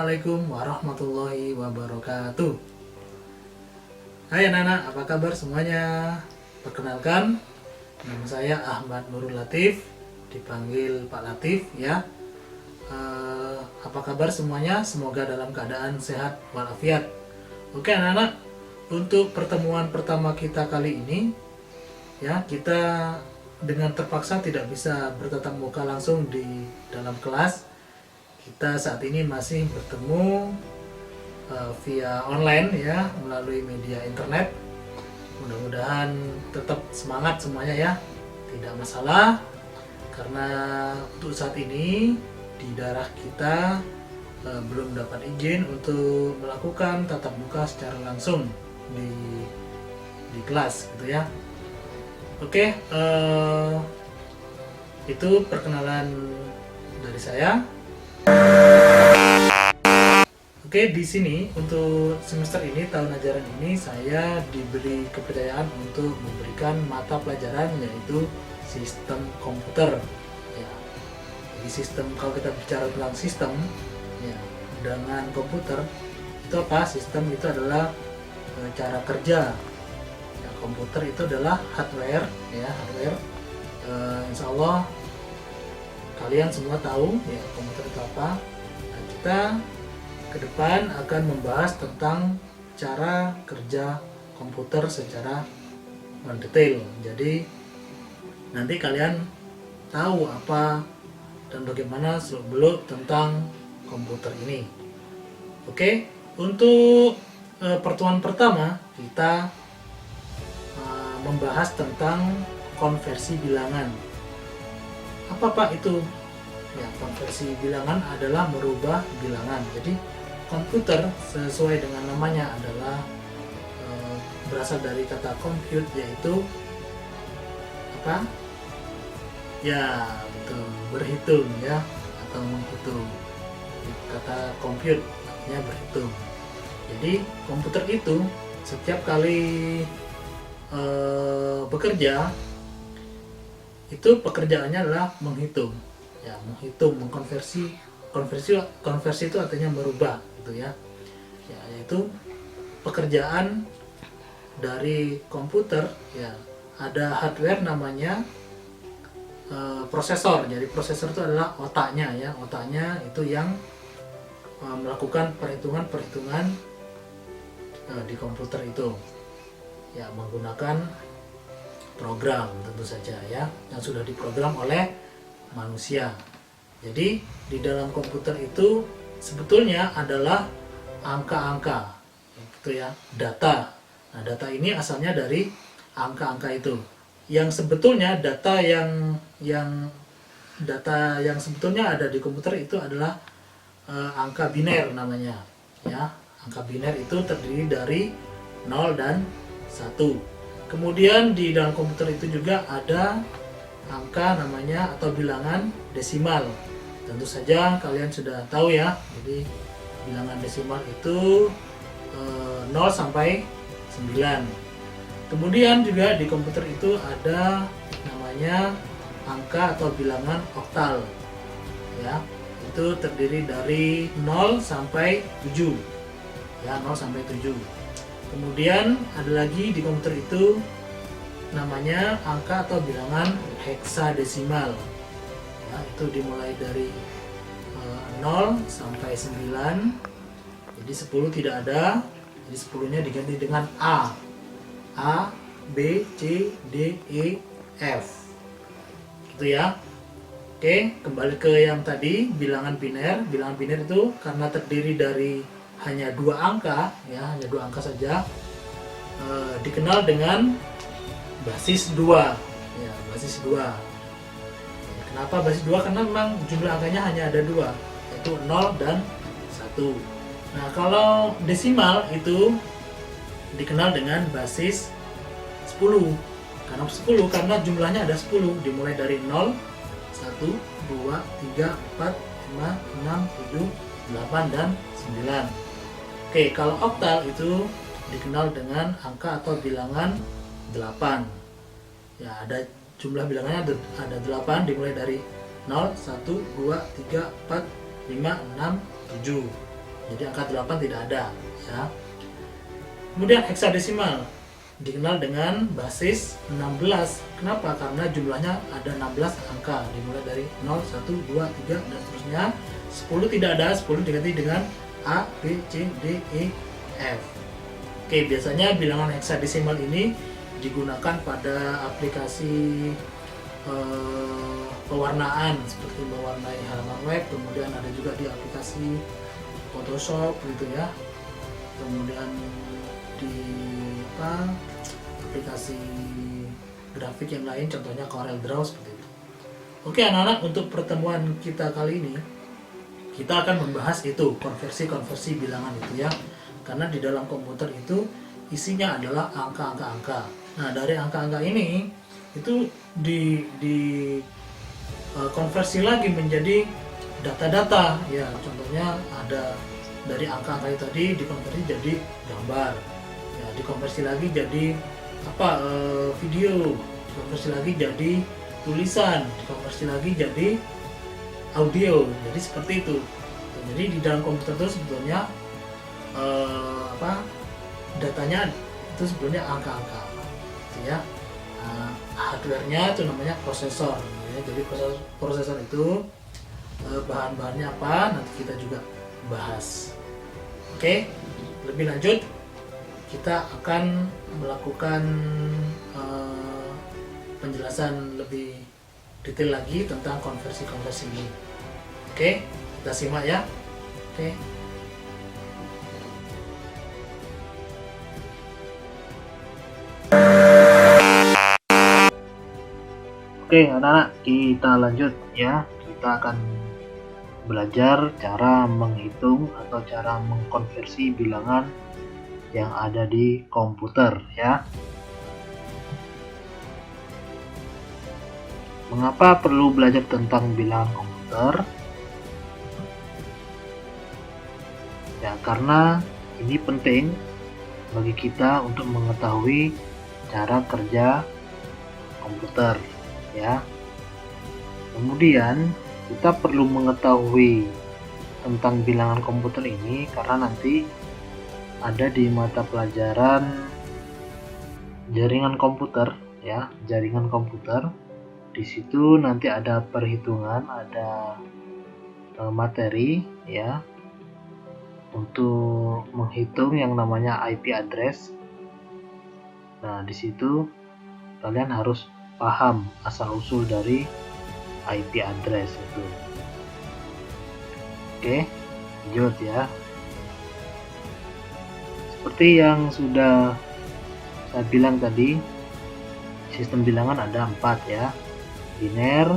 Assalamualaikum warahmatullahi wabarakatuh. Hai anak-anak, apa kabar semuanya? Perkenalkan, nama saya Ahmad Nurul Latif, dipanggil Pak Latif ya. Apa kabar semuanya? Semoga dalam keadaan sehat walafiat. Oke anak-anak, untuk pertemuan pertama kita kali ini ya, kita dengan terpaksa tidak bisa bertatap muka langsung di dalam kelas. Kita saat ini masih bertemu via online ya, melalui media internet. Mudah-mudahan tetap semangat semuanya ya, tidak masalah. Karena untuk saat ini di daerah kita belum dapat izin untuk melakukan tatap muka secara langsung di kelas gitu ya. Oke, itu perkenalan dari saya. Oke, di sini untuk semester ini, tahun ajaran ini, saya diberi kepercayaan untuk memberikan mata pelajaran yaitu sistem komputer. Ya, jadi sistem, kalau kita bicara tentang sistem, ya, dengan komputer itu apa? Sistem itu adalah cara kerja. Ya, komputer itu adalah hardware, ya hardware. Insya Allah kalian semua tahu ya komputer itu apa. Nah, kita ke depan akan membahas tentang cara kerja komputer secara mendetail. Jadi nanti kalian tahu apa dan bagaimana seluk-beluk tentang komputer ini. Oke, untuk pertemuan pertama kita membahas tentang konversi bilangan. Apa Pak itu? Ya, konversi bilangan adalah merubah bilangan. Jadi komputer sesuai dengan namanya adalah berasal dari kata compute, yaitu apa? Ya, betul, berhitung ya, atau menghitung. Kata compute artinya berhitung. Jadi komputer itu setiap kali bekerja itu pekerjaannya adalah menghitung, ya menghitung, mengkonversi. Konversi itu artinya merubah, gitu ya. Ya, yaitu pekerjaan dari komputer. Ya, ada hardware namanya prosesor. Jadi prosesor itu adalah otaknya, ya otaknya itu yang melakukan perhitungan di komputer itu. Ya, menggunakan program tentu saja ya, yang sudah diprogram oleh manusia. Jadi di dalam komputer itu sebetulnya adalah angka-angka, gitu ya, data. Nah, data ini asalnya dari angka-angka itu. Yang sebetulnya data yang sebetulnya ada di komputer itu adalah angka biner namanya, ya. Angka biner itu terdiri dari 0 dan 1. Kemudian di dalam komputer itu juga ada angka namanya atau bilangan desimal. Tentu saja kalian sudah tahu ya. Jadi bilangan desimal itu 0 sampai 9. Kemudian juga di komputer itu ada namanya angka atau bilangan oktal. Ya, itu terdiri dari 0 sampai 7. Ya, 0 sampai 7. Kemudian ada lagi di komputer itu namanya angka atau bilangan heksadesimal. Ya, itu dimulai dari 0 sampai 9. Jadi 10 tidak ada. Jadi 10-nya diganti dengan A. A, B, C, D, E, F. Gitu ya. Oke, kembali ke yang tadi, bilangan biner. Bilangan biner itu karena terdiri dari hanya 2 angka, ya hanya 2 angka saja, dikenal dengan basis 2, ya basis 2. Kenapa basis 2? Karena memang jumlah angkanya hanya ada 2, yaitu 0 dan 1. Nah, kalau desimal itu dikenal dengan basis 10. Karena jumlahnya ada 10, dimulai dari 0, 1, 2, 3, 4, 5, 6, 7, 8 dan 9. Oke, kalau oktal itu dikenal dengan angka atau bilangan 8. Ya, ada jumlah bilangannya ada 8, dimulai dari 0, 1, 2, 3, 4, 5, 6, 7. Jadi angka 8 tidak ada, ya. Kemudian heksadesimal dikenal dengan basis 16. Kenapa? Karena jumlahnya ada 16 angka, dimulai dari 0, 1, 2, 3 dan seterusnya. 10 tidak ada, 10 diganti dengan A, B, C, D, E, F. Oke, biasanya bilangan heksadesimal ini digunakan pada aplikasi pewarnaan seperti mewarnai halaman web, kemudian ada juga di aplikasi Photoshop gitu ya. Kemudian di aplikasi grafik yang lain, contohnya Corel Draw seperti itu. Oke anak-anak, untuk pertemuan kita kali ini kita akan membahas itu konversi bilangan itu ya, karena di dalam komputer itu isinya adalah angka-angka. Nah, dari angka-angka ini itu di konversi lagi menjadi data-data ya. Contohnya ada dari angka-angka itu tadi dikonversi jadi gambar ya, dikonversi lagi jadi video, dikonversi lagi jadi tulisan, dikonversi lagi jadi audio. Jadi seperti itu. Jadi di dalam komputer itu sebetulnya datanya itu sebetulnya angka-angka gitu ya. Hardware-nya itu namanya prosesor ya. Jadi prosesor itu bahan-bahannya apa nanti kita juga bahas. Oke, lebih lanjut kita akan melakukan penjelasan lebih detail lagi tentang konversi ini. Oke, kita simak ya. Oke. Oke anak-anak, kita lanjut ya. Kita akan belajar cara menghitung atau cara mengkonversi bilangan yang ada di komputer ya. Mengapa perlu belajar tentang bilangan komputer? Ya, karena ini penting bagi kita untuk mengetahui cara kerja komputer ya. Kemudian kita perlu mengetahui tentang bilangan komputer ini karena nanti ada di mata pelajaran jaringan komputer ya, jaringan komputer. Di situ nanti ada perhitungan, ada materi ya untuk menghitung yang namanya IP address. Nah, di situ kalian harus paham asal usul dari IP address itu. Oke, lanjut ya. Seperti yang sudah saya bilang tadi, sistem bilangan ada 4 ya. Biner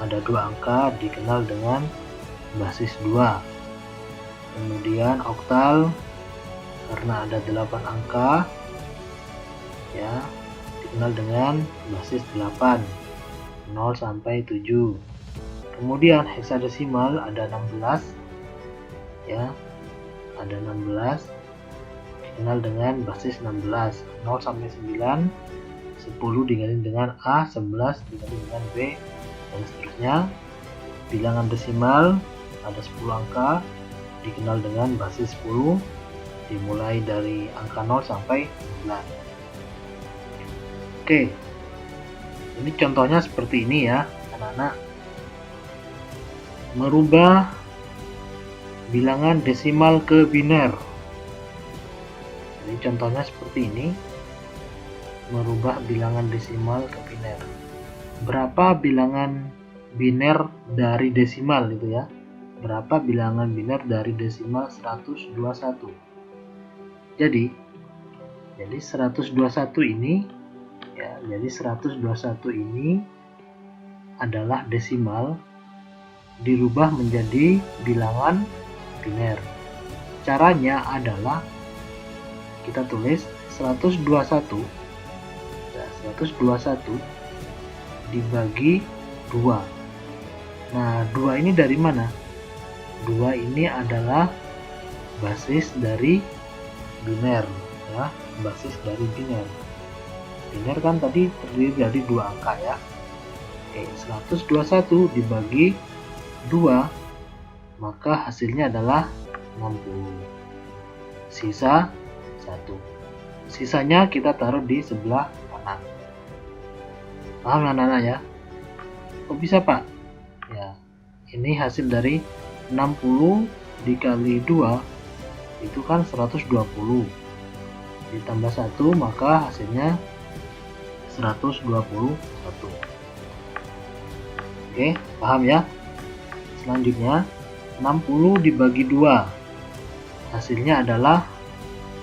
ada 2 angka dikenal dengan basis 2. Kemudian oktal karena ada 8 angka ya, dikenal dengan basis 8, 0 sampai 7. Kemudian heksadesimal ada 16 ya, ada 16 dikenal dengan basis 16, 0 sampai 9, 10 diganti dengan A, 11 diganti dengan B dan seterusnya. Bilangan desimal ada 10 angka dikenal dengan basis 10, dimulai dari angka 0 sampai 9. Oke, ini contohnya seperti ini ya anak-anak. Merubah bilangan desimal ke biner. Jadi contohnya seperti ini, merubah bilangan desimal ke biner. Berapa bilangan biner dari desimal itu ya? Berapa bilangan biner dari desimal 121? Jadi 121 ini ya, jadi 121 ini adalah desimal dirubah menjadi bilangan biner. Caranya adalah kita tulis 121 dibagi 2. Nah, 2 ini dari mana? 2 ini adalah basis dari biner ya, basis dari biner. Biner kan tadi terdiri dari 2 angka ya. Oke, 121 dibagi 2, maka hasilnya adalah 60. Sisa 1. Sisanya kita taruh di sebelah kanan. Paham anak-anak ya? Kok bisa Pak? Ya, ini hasil dari 60 dikali 2 itu kan 120. Ditambah 1 maka hasilnya 121. Oke, paham ya? Selanjutnya 60 dibagi 2 hasilnya adalah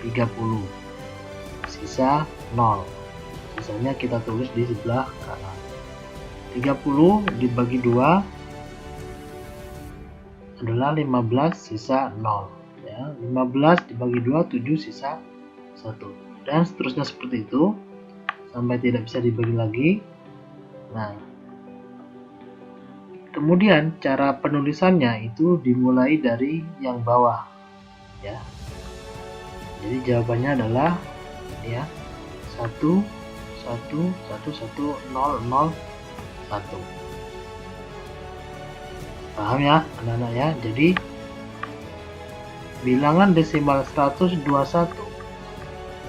30. Sisa 0. Sisanya kita tulis di sebelah kanan. 30 dibagi 2 adalah 15, sisa 0 ya. 15 dibagi 2 7, sisa 1, dan seterusnya seperti itu sampai tidak bisa dibagi lagi. Nah, kemudian cara penulisannya itu dimulai dari yang bawah ya. Jadi jawabannya adalah ya 1 1 1 1 0 0 1. Paham ya anak-anak ya? Jadi bilangan desimal 121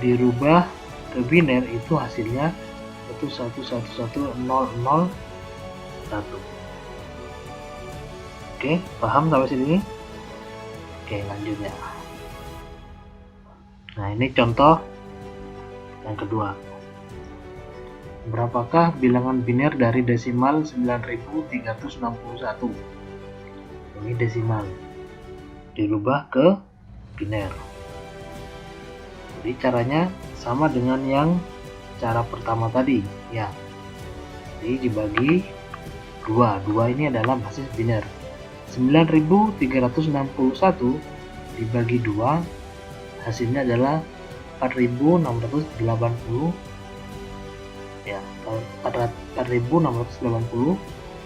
dirubah ke biner itu hasilnya 1111001. Oke, paham sampai sini? Oke, lanjut ya. Nah, ini contoh yang kedua. Berapakah bilangan biner dari desimal 9361? Ini desimal dirubah ke biner. Jadi caranya sama dengan yang cara pertama tadi ya. Jadi dibagi 2. 2 ini adalah basis biner. 9361 dibagi 2 hasilnya adalah 4680 ya, 4680,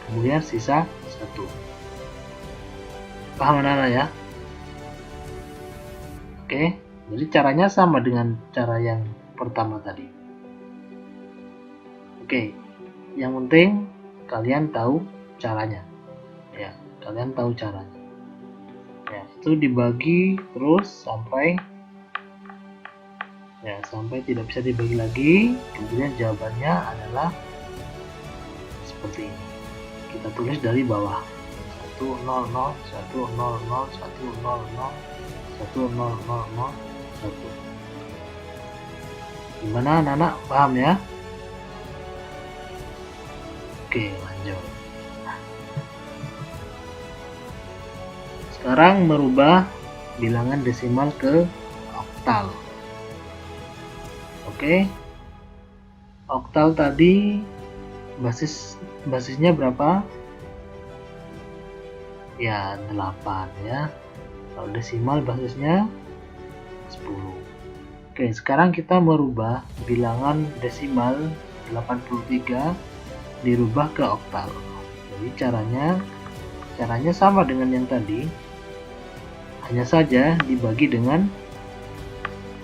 kemudian sisa 1. Paham anak-anak ya? Oke, jadi caranya sama dengan cara yang pertama tadi. Oke, yang penting kalian tahu caranya ya, kalian tahu caranya ya. Itu dibagi terus sampai tidak bisa dibagi lagi. Kemudian jawabannya adalah seperti ini. Kita tulis dari bawah 100 100 100 100 1. Gimana anak-anak, paham ya? Oke, lanjut. Sekarang merubah bilangan desimal ke oktal. Oke, oktal tadi basisnya berapa? Ya 8 ya. Kalau desimal basisnya 10. Oke, sekarang kita merubah bilangan desimal 83 dirubah ke oktal. Jadi caranya sama dengan yang tadi, hanya saja dibagi dengan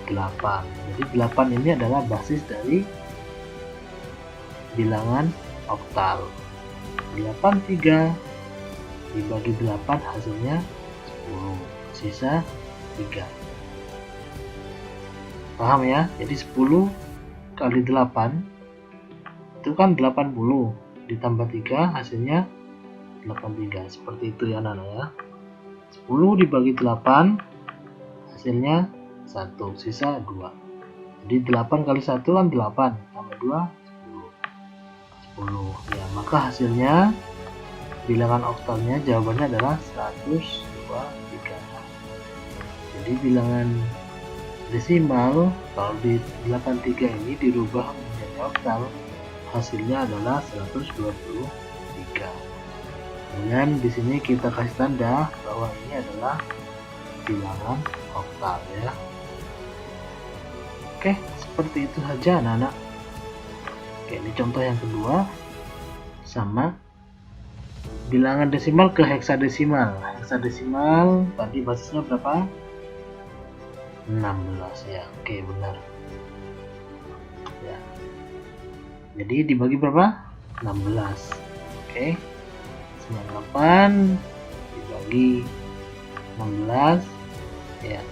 8. Jadi 8 ini adalah basis dari bilangan oktal. 83 dibagi 8 hasilnya 10, sisa 3. Paham ya? Jadi 10 kali 8 itu kan 80, ditambah 3 hasilnya 83. Seperti itu ya anak-anak ya. 10 dibagi 8 hasilnya 1, sisa 2. Jadi 8 kali 1 kan 8, tambah 2 10 ya. Maka hasilnya bilangan oktalnya jawabannya adalah 123. Jadi bilangan desimal kalau di 83 ini dirubah menjadi oktal, hasilnya adalah 123. Kemudian di sini kita kasih tanda bahwa ini adalah bilangan oktal ya. Oke, seperti itu saja anak-anak. Oke, ini contoh yang kedua. Sama bilangan desimal ke heksadesimal. Heksadesimal tadi basisnya berapa? 16 ya. Oke, benar ya. Jadi dibagi berapa? 16. Oke, 98 dibagi 16 ya,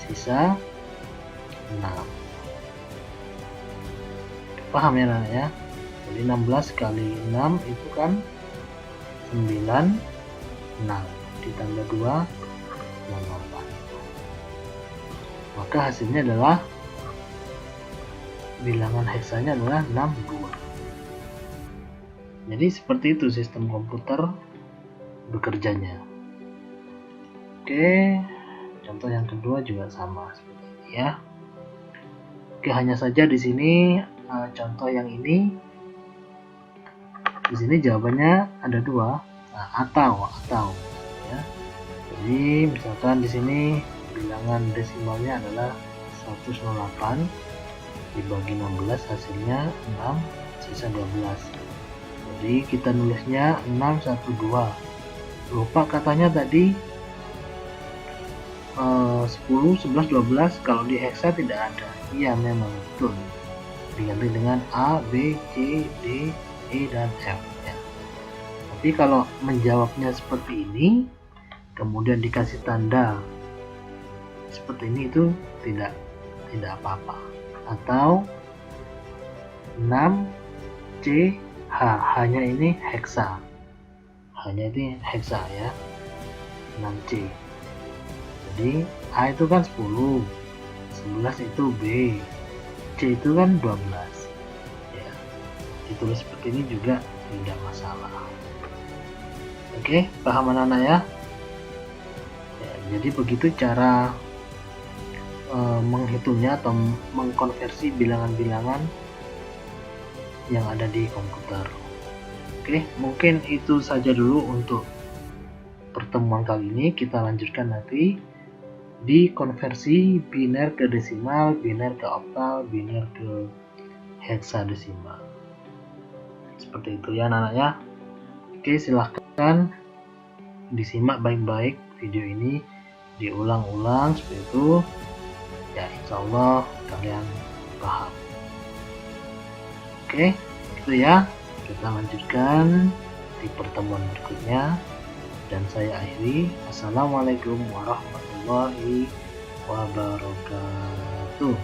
sisa 6. Paham ya anak ya? Jadi 16 kali 6 itu kan 96, ditambah 2 68. Maka hasilnya adalah bilangan heksanya adalah 62. Jadi seperti itu sistem komputer bekerjanya. Oke, contoh yang kedua juga sama seperti ini ya. Oke, hanya saja di sini contoh yang ini, di sini jawabannya ada 2, atau ya. Jadi misalkan di sini bilangan desimalnya adalah 108 dibagi 16 hasilnya 6 sisa 12. Jadi kita nulisnya 612. Lupa katanya tadi 10, 11, 12 kalau di heksa tidak ada. Iya memang betul. Diganti dengan A, B, C, D, E dan F ya. Tapi kalau menjawabnya seperti ini kemudian dikasih tanda seperti ini itu tidak apa-apa. Atau 6 C H, hanya ini heksa, ya, 6 C. Jadi A itu kan 10, 11 itu B, C itu kan 12 ya. Ditulis seperti ini juga tidak masalah. Oke, paham anak-anak ya? Jadi begitu cara menghitungnya atau mengkonversi bilangan-bilangan yang ada di komputer. Oke, mungkin itu saja dulu untuk pertemuan kali ini. Kita lanjutkan nanti di konversi biner ke desimal, biner ke oktal, biner ke heksadesimal. Seperti itu ya anak-anak ya. Oke, silahkan disimak baik-baik video ini, diulang-ulang seperti itu ya, insya Allah kalian paham. Oke, itu ya, kita lanjutkan di pertemuan berikutnya dan saya akhiri. Assalamualaikum warahmatullahi wabarakatuh.